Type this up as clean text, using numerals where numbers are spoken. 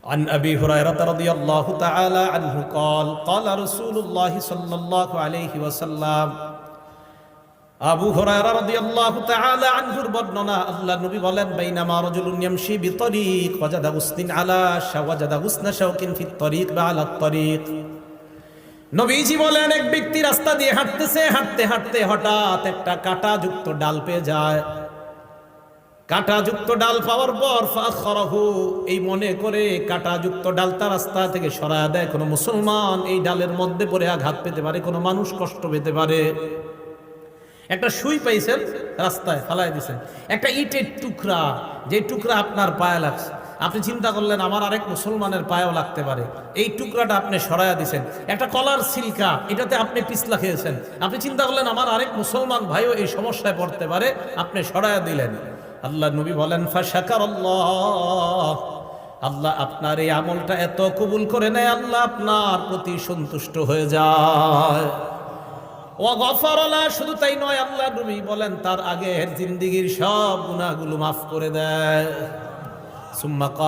عن أبي هريرة رضي الله تعالى عنه قال قال رسول الله صلى الله عليه وسلم আবু হুরায়রা রাদিয়াল্লাহু তাআলা আনহুর বর্ণনা আল্লাহ নবী বলেন বাইনামা রাজুলুন ইয়ামশি বিতরিক ওয়াজাদা গুসনিন আলা শাওয়াজাদা গুসনা শাওকিন ফিত তরিক বা আলা তরিক। নবীজি বলেন এক ব্যক্তি রাস্তা দিয়ে হাঁটতেছে, হাঁটতে হাঁটতে হঠাৎ একটা কাঁটাযুক্ত ডাল পেয়ে যায়। কাঁটাযুক্ত ডাল পাওয়ার পর ফাখরাহু, এই মনে করে কাঁটাযুক্ত ডালটা রাস্তা থেকে সরায় দেয়। কোনো মুসলমান এই ডালের মধ্যে পড়ে আঘাত পেতে পারে, কোনো মানুষ কষ্ট পেতে পারে। একটা সুই পাইছেন, রাস্তায় ফালাই দিয়েছেন, একটা ইটের টুকরা, যে টুকরা আপনার পায়ে লাগছে, আপনি চিন্তা করলেন আমার আরেক মুসলমানের পায়েও লাগতে পারে, এই টুকরাটা আপনি সরাইয়া দিয়েছেন। একটা কলার সিলকা, এটাতে আপনি পিছলা খেয়েছেন, আপনি চিন্তা করলেন আমার আরেক মুসলমান ভাইও এই সমস্যায় পড়তে পারে, আপনি সরাইয়া দিলেন। আল্লাহ নবী বলেন ফাশাকারাল্লাহ, আল্লাহ আপনার এই আমলটা এত কবুল করে নেয়, আল্লাহ আপনার প্রতি সন্তুষ্ট হয়ে যায়। ওয়াগফারালা, শুধু তাই নয়, আল্লাহ নবী বলেন তার আগের জিন্দেগীর সব গুনাহগুলো মাফ করে দেয়। সুম্মা